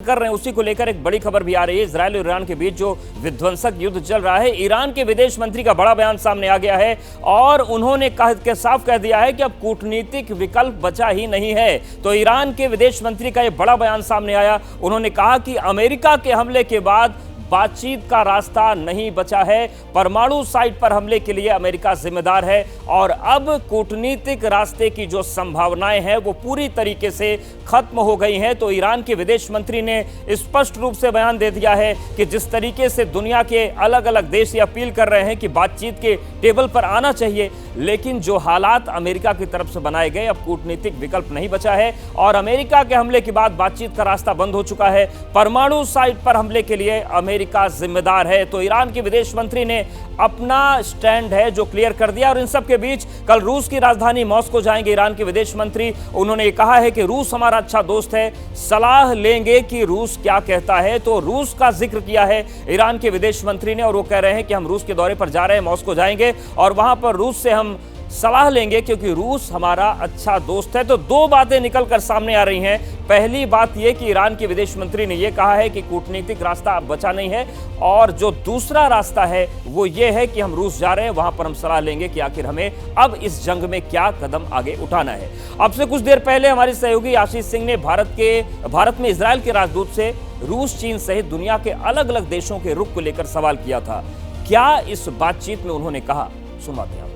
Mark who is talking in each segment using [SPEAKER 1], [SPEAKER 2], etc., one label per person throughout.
[SPEAKER 1] कर रहे हैं उसी को लेकर एक बड़ी खबर भी आ रही है। इजरायल और ईरान के बीच जो विध्वंसक युद्ध चल रहा है, ईरान के विदेश मंत्री का बड़ा बयान सामने आ गया है और उन्होंने साफ कह दिया है कि अब कूटनीतिक विकल्प बचा ही नहीं है। तो ईरान के विदेश मंत्री का यह बड़ा बयान सामने आया। उन्होंने कहा कि अमेरिका के हमले के बाद बातचीत का रास्ता नहीं बचा है, परमाणु साइट पर हमले के लिए अमेरिका जिम्मेदार है और अब कूटनीतिक रास्ते की जो संभावनाएं हैं वो पूरी तरीके से खत्म हो गई हैं। तो ईरान के विदेश मंत्री ने स्पष्ट रूप से बयान दे दिया है कि जिस तरीके से दुनिया के अलग अलग देश ये अपील कर रहे हैं कि बातचीत के टेबल पर आना चाहिए, लेकिन जो हालात अमेरिका की तरफ से बनाए गए, अब कूटनीतिक विकल्प नहीं बचा है और अमेरिका के हमले के बाद बातचीत का रास्ता बंद हो चुका है। परमाणु साइट पर हमले के लिए अमेरिका जिम्मेदार है। तो ईरान के विदेश मंत्री ने अपना स्टैंड है जो क्लियर कर दिया। और इन सब के बीच कल रूस की राजधानी मॉस्को जाएंगे ईरान के विदेश मंत्री। उन्होंने कहा है कि रूस हमारा अच्छा दोस्त है, सलाह लेंगे कि रूस क्या कहता है। तो रूस का जिक्र किया है ईरान के विदेश मंत्री ने और वो कह रहे हैं कि हम रूस के दौरे पर जा रहे हैं, मॉस्को जाएंगे और वहां पर रूस से हम सलाह लेंगे क्योंकि रूस हमारा अच्छा दोस्त है। तो दो बातें निकलकर सामने आ रही हैं। पहली बात यह कि ईरान के विदेश मंत्री ने यह कहा है कि कूटनीतिक रास्ता अब बचा नहीं है और जो दूसरा रास्ता है वो ये है कि हम रूस जा रहे हैं, वहां पर हम सलाह लेंगे कि आखिर हमें अब इस जंग में क्या कदम आगे उठाना है। अब से कुछ देर पहले हमारे सहयोगी आशीष सिंह ने भारत में इजरायल के राजदूत से रूस, चीन सहित दुनिया के अलग अलग देशों के रुख को लेकर सवाल किया था। क्या इस बातचीत में उन्होंने कहा, सुनवाते हैं।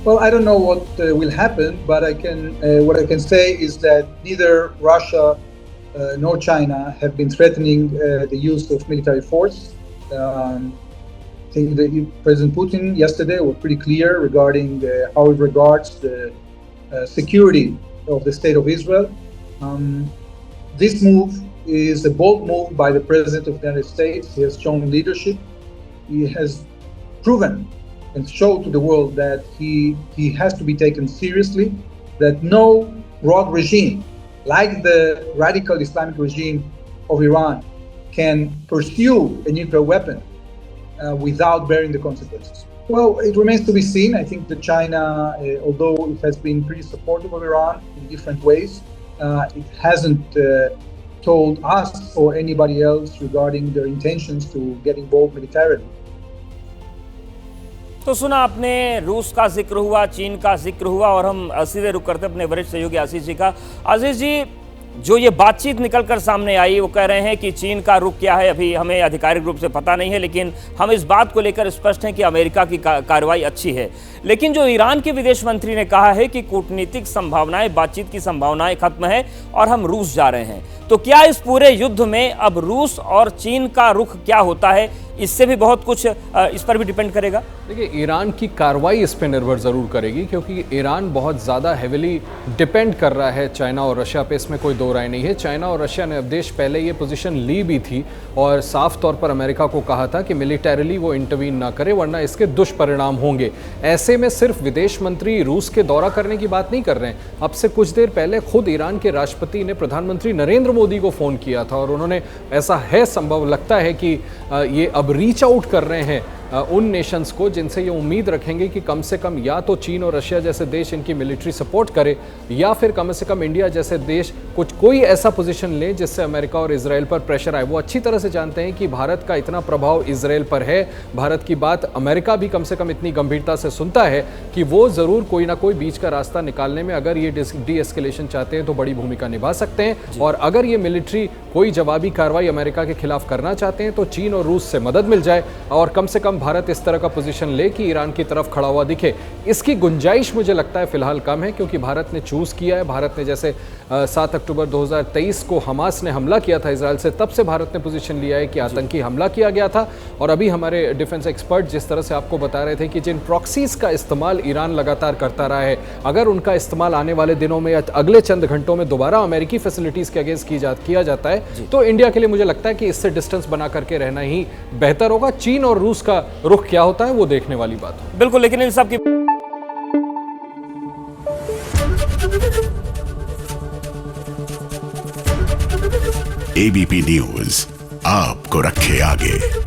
[SPEAKER 2] Well, I don't know what will happen, but what I can say is that neither Russia nor China have been threatening the use of military force. I think that President Putin yesterday was pretty clear regarding how he regards the security of the state of Israel. This move is a bold move by the President of the United States. He has shown leadership. He has proven and show to the world that he has to be taken seriously, that no rogue regime like the radical Islamic regime of Iran can pursue a nuclear weapon without bearing the consequences. Well, it remains to be seen. I think that China, although it has been pretty supportive of Iran in different ways, it hasn't told us or anybody else regarding their intentions to get involved militarily.
[SPEAKER 1] तो सुना आपने, रूस का जिक्र हुआ, चीन का जिक्र हुआ और हम सीधे रुक करते अपने वरिष्ठ सहयोगी आशीष जी का। आशीष जी, जो ये बातचीत निकलकर सामने आई, वो कह रहे हैं कि चीन का रुख क्या है अभी हमें आधिकारिक रूप से पता नहीं है, लेकिन हम इस बात को लेकर स्पष्ट हैं कि अमेरिका की कार्रवाई अच्छी है। लेकिन जो ईरान के विदेश मंत्री ने कहा है कि कूटनीतिक संभावनाएं, बातचीत की संभावनाएं खत्म है और हम रूस जा रहे हैं, तो क्या इस पूरे युद्ध में अब रूस और चीन का रुख क्या होता है, इससे भी बहुत कुछ इस पर भी डिपेंड करेगा?
[SPEAKER 3] देखिए, ईरान की कार्रवाई इस पर निर्भर ज़रूर करेगी क्योंकि ईरान बहुत ज़्यादा हेविली डिपेंड कर रहा है चाइना और रशिया पे, इसमें कोई दो राय नहीं है। चाइना और रशिया ने देश पहले ये पोजीशन ली भी थी और साफ तौर पर अमेरिका को कहा था कि मिलिटरीली वो इंटरवीन ना करे वरना इसके दुष्परिणाम होंगे। ऐसे में सिर्फ विदेश मंत्री रूस के दौरा करने की बात नहीं कर रहे हैं। अब से कुछ देर पहले खुद ईरान के राष्ट्रपति ने प्रधानमंत्री नरेंद्र मोदी को फ़ोन किया था और उन्होंने, ऐसा है संभव लगता है कि ये अब रीच आउट कर रहे हैं उन नेशंस को जिनसे ये उम्मीद रखेंगे कि कम से कम या तो चीन और रशिया जैसे देश इनकी मिलिट्री सपोर्ट करे या फिर कम से कम इंडिया जैसे देश कोई ऐसा पोजीशन ले जिससे अमेरिका और इजराइल पर प्रेशर आए। वो अच्छी तरह से जानते हैं कि भारत का इतना प्रभाव इजराइल पर है, भारत की बात अमेरिका भी कम से कम इतनी गंभीरता से सुनता है कि वो ज़रूर कोई ना कोई बीच का रास्ता निकालने में, अगर ये डी एस्केलेशन चाहते हैं तो बड़ी भूमिका निभा सकते हैं। और अगर ये मिलिट्री कोई जवाबी कार्रवाई अमेरिका के खिलाफ करना चाहते हैं तो चीन और रूस से मदद मिल जाए और कम से कम भारत इस तरह का पोजीशन ले कि ईरान की तरफ खड़ा हुआ दिखे। इसकी गुंजाइश मुझे लगता है फिलहाल कम है क्योंकि भारत ने चूज़ किया है। भारत ने जैसे 7 अक्टूबर 2023 को हमास ने हमला किया था इजराइल से, तब से भारत ने पोजीशन लिया है कि आतंकी हमला किया गया था। और अभी हमारे डिफेंस एक्सपर्ट जिस तरह से आपको बता रहे थे कि जिन प्रॉक्सीज का इस्तेमाल ईरान लगातार करता रहा है, अगर उनका इस्तेमाल आने वाले दिनों में या अगले चंद घंटों में दोबारा अमेरिकी फैसिलिटीज़ के अगेंस्ट किया जाता है तो इंडिया के लिए मुझे लगता है कि इससे डिस्टेंस बना करके रहना ही बेहतर होगा। चीन और रूस का रुख क्या होता है वो देखने वाली बात है।
[SPEAKER 1] बिल्कुल, लेकिन इन सब की
[SPEAKER 4] एबीपी न्यूज आपको रखे आगे।